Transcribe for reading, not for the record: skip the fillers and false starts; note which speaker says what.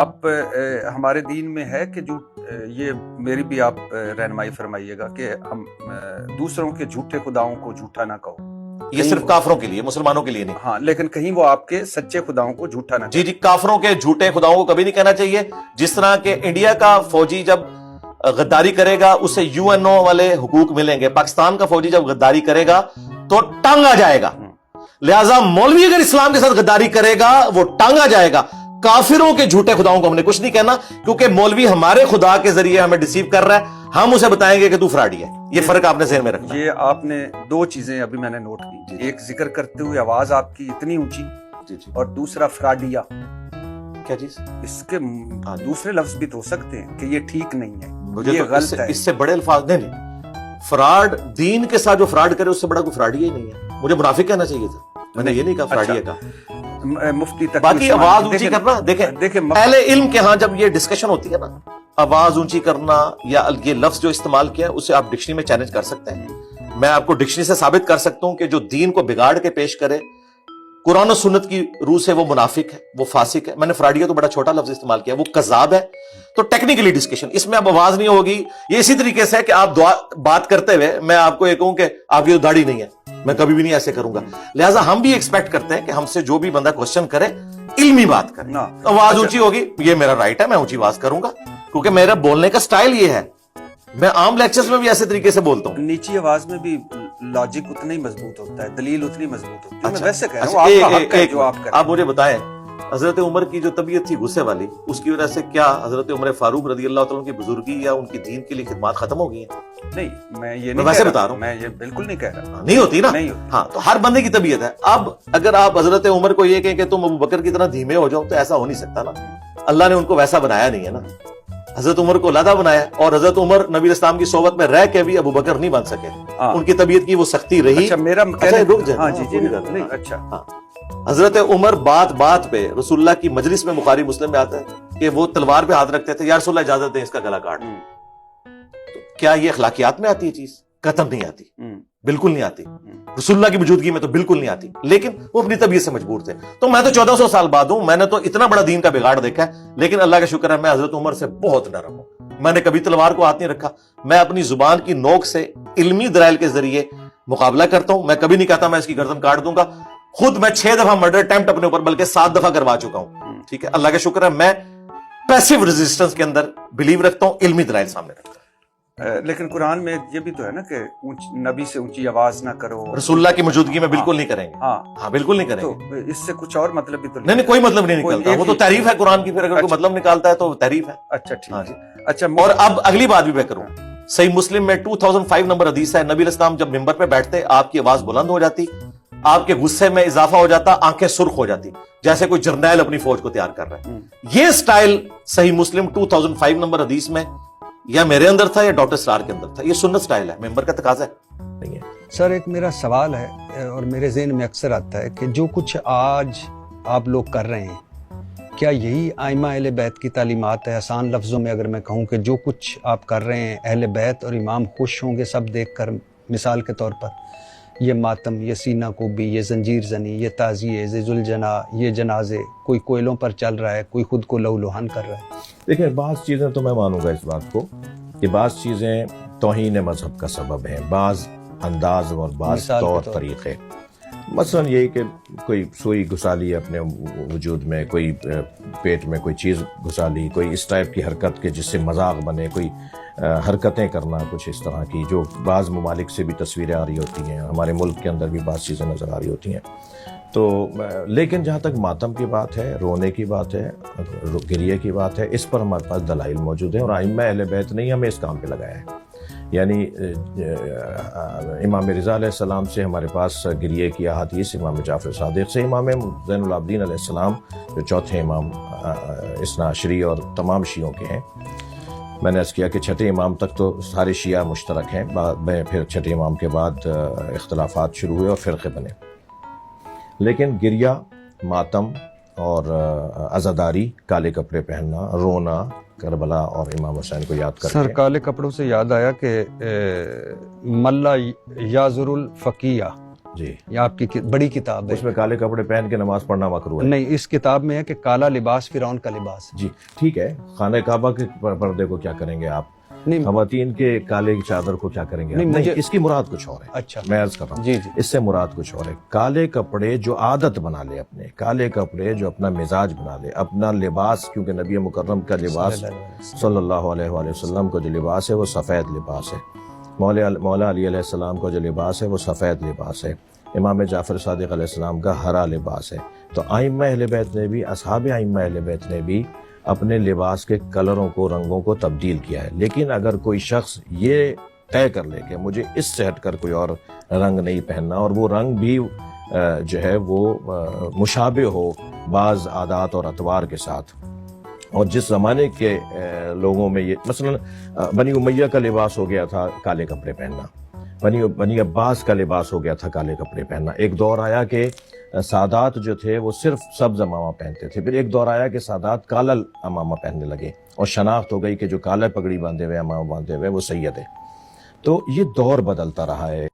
Speaker 1: اب ہمارے دین میں ہے کہ جو یہ میری بھی آپ رہنمائی فرمائیے گا کہ ہم دوسروں کے جھوٹے خداؤں کو جھوٹا نہ کہو.
Speaker 2: یہ صرف کافروں کے لیے، مسلمانوں کے لیے نہیں.
Speaker 1: ہاں، لیکن کہیں وہ آپ کے سچے خداؤں کو جھوٹا نہ
Speaker 2: جی کافروں کے جھوٹے خداؤں کو کبھی نہیں کہنا چاہیے. جس طرح کہ انڈیا کا فوجی جب غداری کرے گا اسے UN والے حقوق ملیں گے، پاکستان کا فوجی جب غداری کرے گا تو ٹانگا جائے گا. لہٰذا مولوی اگر اسلام کے ساتھ غداری کرے گا وہ ٹانگا جائے گا. کافروں کے جھوٹے خداؤں کو ہم نے کچھ نہیں کہنا، کیونکہ مولوی ہمارے خدا کے ذریعے ہمیں ڈیسیو کر رہا ہے، ہم اسے بتائیں گے کہ تو فراڈی ہے. یہ فرق آپ نے ذہن میں رکھنا.
Speaker 1: یہ آپ نے دو چیزیں ابھی میں نے نوٹ کی، ایک ذکر کرتے ہوئے آواز آپ کی اتنی اونچی، اور دوسرا فراڈیا.
Speaker 2: کیا چیز؟
Speaker 1: اس کے دوسرے لفظ بھی تو ہو سکتے ہیں کہ یہ ٹھیک نہیں ہے،
Speaker 2: مجھے
Speaker 1: یہ غلط ہے.
Speaker 2: اس سے بڑے الفاظ نہیں. فراڈ دین کے ساتھ جو فراڈ کرے اس سے بڑا کوئی فراڈی ہی نہیں ہے. مجھے منافق کہنا چاہیے تھا، میں نے یہ نہیں کہا فراڈی کا.
Speaker 1: مفتی تک
Speaker 2: باقی آواز اونچی کرنا، دیکھیں اہل علم کے ہاں جب یہ ڈسکشن ہوتی ہے نا، آواز اونچی کرنا یا یہ لفظ جو استعمال کیا اسے آپ ڈکشنری میں چیلنج کر سکتے ہیں. میں آپ کو ڈکشنری سے ثابت کر سکتا ہوں کہ جو دین کو بگاڑ کے پیش کرے قرآن و سنت کی روح سے، وہ منافق ہے، وہ فاسق ہے. میں نے فراڈیا تو بڑا چھوٹا لفظ استعمال کیا، وہ کذاب ہے. تو ٹیکنیکلی ڈسکشن اس میں اب آواز نہیں ہوگی. یہ اسی طریقے سے ہے کہ آپ بات کرتے ہوئے میں آپ کو یہ کہوں کہ آپ کی تو داڑھی نہیں ہے، میں کبھی بھی نہیں ایسے کروں گا. لہٰذا ہم بھی ایکسپیکٹ کرتے ہیں کہ ہم سے جو بھی بندہ کوشچن کرے علمی بات کرے. آواز اونچی ہوگی، یہ میرا رائٹ ہے، میں اونچی آواز کروں گا کیونکہ میرا بولنے کا سٹائل یہ ہے. میں عام لیکچرز میں بھی ایسے طریقے سے بولتا ہوں.
Speaker 1: نیچی آواز میں بھی لاجک اتنا ہی مضبوط ہوتا ہے، دلیل اتنی مضبوط ہوتی ہے.
Speaker 2: اچھا،
Speaker 1: میں ویسے کہہ رہا ہوں آپ کا حق ہے جو آپ کر.
Speaker 2: آپ مجھے بتائیں حضرت عمر کی جو طبیعت تھی غصے والی، اس کی وجہ سے کیا حضرت عمر فاروق رضی اللہ تعالیٰ کی بزرگی یا ان کی دین کے لیے خدمات ختم ہو گئی ہیں؟
Speaker 1: نہیں، میں یہ نہیں
Speaker 2: ویسے بتا رہا ہوں،
Speaker 1: میں یہ بالکل نہیں کہہ رہا.
Speaker 2: نہیں ہوتی نا.
Speaker 1: نہیں ہوتی.
Speaker 2: ہاں، تو ہر بندے کی طبیعت ہے. اب اگر آپ حضرت عمر کو یہ کہیں کہ تم ابو بکر کی طرح دھیمے ہو جاؤ تو ایسا ہو نہیں سکتا نا. اللہ نے ان کو ویسا بنایا نہیں ہے نا. حضرت عمر کو علیحدہ بنایا، اور حضرت عمر نبی اسلام کی صحبت میں رہ کے بھی ابو بکر نہیں بن سکے. ان کی طبیعت کی وہ سختی رہی.
Speaker 1: اچھا، میرا
Speaker 2: رک جائے.
Speaker 1: ہاں جی نہیں. اچھا،
Speaker 2: حضرت عمر بات پہ رسول اللہ کی مجلس میں، بخاری مسلم میں آتا ہے کہ وہ تلوار پہ ہاتھ رکھتے تھے، یا رسول اللہ اجازت دیں اس کا گلا کاٹ. تو کیا یہ اخلاقیات میں آتی ہے چیز؟ قطعاً نہیں آتی، بالکل نہیں آتی. رسول اللہ کی موجودگی میں تو بالکل نہیں آتی. لیکن وہ اپنی طبیعت سے مجبور تھے. تو میں تو 1400 سال بعد ہوں، میں نے تو اتنا بڑا دین کا بگاڑ دیکھا ہے، لیکن اللہ کا شکر ہے میں حضرت عمر سے بہت نرم ہوں. میں نے کبھی تلوار کو ہاتھ نہیں رکھا. میں اپنی زبان کی نوک سے علمی دلائل کے ذریعے مقابلہ کرتا ہوں. میں کبھی نہیں کہتا میں اس کی گردن کاٹ دوں گا. خود میں 6 دفعہ مرڈر اٹیمپٹ اپنے اوپر بلکہ 7 دفعہ کروا چکا ہوں. ٹھیک ہے، اللہ کا شکر ہے میں پیسیو ریزسٹنس کے اندر بلیو رکھتا ہوں، علمی دلائل سامنے رکھتا ہوں.
Speaker 1: لیکن قرآن میں یہ بھی تو ہے نا کہ نبی سے اونچی آواز نہ کرو.
Speaker 2: رسول اللہ کی موجودگی میں بالکل نہیں کریں گے. ہاں بالکل نہیں کریں گے.
Speaker 1: تو اس سے کچھ اور مطلب بھی تو
Speaker 2: نہیں، کوئی مطلب نہیں نکلتا. وہ تو تعریف ہے قرآن کی، پھر اگر کوئی مطلب نکالتا ہے تو تعریف ہے.
Speaker 1: اچھا ٹھیک ہے. اچھا،
Speaker 2: اور اب اگلی بات بھی میں کروں. صحیح مسلم میں 2005 نمبر حدیث ہے، نبی الاسلام جب ممبر پہ بیٹھتے آپ کی آواز بلند ہو جاتی، آپ کے غصے میں اضافہ ہو جاتا، آنکھیں سرخ ہو جاتی، جیسے کوئی جرنیل اپنی فوج کو تیار کر رہا ہے. یہ سٹائل صحیح مسلم 2005 نمبر حدیث میں یا میرے اندر تھا یا ڈاکٹر سرار کے اندر تھا. یہ سنت سٹائل ہے، ممبر کا تقاضا نہیں ہے.
Speaker 3: سر ایک میرا سوال ہے اور میرے ذہن میں اکثر آتا ہے کہ جو کچھ آج آپ لوگ کر رہے ہیں، کیا یہی ائمہ اہل بیت کی تعلیمات ہے؟ آسان لفظوں میں اگر میں کہوں کہ جو کچھ آپ کر رہے ہیں اہل بیت اور امام خوش ہوں گے سب دیکھ کر. مثال کے طور پر یہ ماتم، یہ سینہ کوبی، یہ زنجیر زنی، یہ تعزیے، یہ ذوالجناح، یہ جنازے، کوئی کوئلوں پر چل رہا ہے، کوئی خود کو لہو لہان کر رہا ہے.
Speaker 4: دیکھیں، بعض چیزیں تو میں مانوں گا اس بات کو کہ بعض چیزیں توہین مذہب کا سبب ہیں، بعض انداز اور بعض طور طریقے. مثلا یہی کہ کوئی سوئی گھسا لی اپنے وجود میں، کوئی پیٹ میں کوئی چیز گھسا لی، کوئی اس ٹائپ کی حرکت کے جس سے مذاق بنے، کوئی حرکتیں کرنا کچھ اس طرح کی جو بعض ممالک سے بھی تصویریں آ رہی ہوتی ہیں، ہمارے ملک کے اندر بھی بعض چیزیں نظر آ رہی ہوتی ہیں. تو لیکن جہاں تک ماتم کی بات ہے، رونے کی بات ہے، گریے کی بات ہے، اس پر ہمارے پاس دلائل موجود ہیں، اور ائمہ اہل بیت نے ہمیں اس کام پہ لگایا ہے. یعنی امام رضا علیہ السلام سے ہمارے پاس گریے کی احادیث، امام جعفر صادق سے، امام زین العابدین علیہ السلام جو چوتھے امام اثنا عشری اور تمام شیعوں کے ہیں. میں نے عرض کیا کہ چھٹے امام تک تو سارے شیعہ مشترک ہیں، بعد میں پھر چھٹے امام کے بعد اختلافات شروع ہوئے اور فرقے بنے. لیکن گریہ، ماتم اور عزاداری، کالے کپڑے پہننا، رونا کربلا اور امام حسین کو یاد کرتے ہیں.
Speaker 3: سر کالے کپڑوں سے یاد آیا کہ ملا یازر الفقیہ
Speaker 4: جی
Speaker 3: یہ آپ کی بڑی کتاب ہے.
Speaker 4: اس میں کالے کپڑے پہن کے نماز پڑھنا مکروہ ہے.
Speaker 3: نہیں، اس کتاب میں ہے کہ کالا لباس فرعون کا لباس ہے.
Speaker 4: جی ٹھیک ہے، خانہ کعبہ کے پردے کو کیا کریں گے آپ؟
Speaker 3: نہیں
Speaker 4: خواتین کے کالے چادر کو کیا کریں گے؟ نہیں، اس کی مراد کچھ اور ہے.
Speaker 3: اچھا،
Speaker 4: میں عرض کر رہا ہوں
Speaker 3: جی جی.
Speaker 4: اس سے مراد کچھ اور ہے. کالے کپڑے جو عادت بنا لے اپنے، کالے کپڑے جو اپنا مزاج بنا لے، اپنا لباس، کیونکہ نبی مکرم کا لباس صلی اللہ علیہ وآلہ وسلم کو جو لباس ہے وہ سفید لباس ہے. مولا علی علیہ السلام کا جو لباس ہے وہ سفید لباس ہے. امام جعفر صادق علیہ السلام کا ہرا لباس ہے. تو ائمہ اہل بیت نے بھی، اصحاب ائمہ اہل بیت نے بھی اپنے لباس کے کلروں کو، رنگوں کو تبدیل کیا ہے. لیکن اگر کوئی شخص یہ طے کر لے کہ مجھے اس سے ہٹ کر کوئی اور رنگ نہیں پہننا، اور وہ رنگ بھی جو ہے وہ مشابہ ہو بعض عادات اور اطوار کے ساتھ، اور جس زمانے کے لوگوں میں یہ مثلا بنی امیہ کا لباس ہو گیا تھا کالے کپڑے پہننا، بنی عباس کا لباس ہو گیا تھا کالے کپڑے پہننا. ایک دور آیا کہ سادات جو تھے وہ صرف سبز امامہ پہنتے تھے. پھر ایک دور آیا کہ سادات کالا امامہ پہننے لگے، اور شناخت ہو گئی کہ جو کالا پگڑی باندھے ہوئے، امامہ باندھے ہوئے، وہ سید ہے. تو یہ دور بدلتا رہا ہے.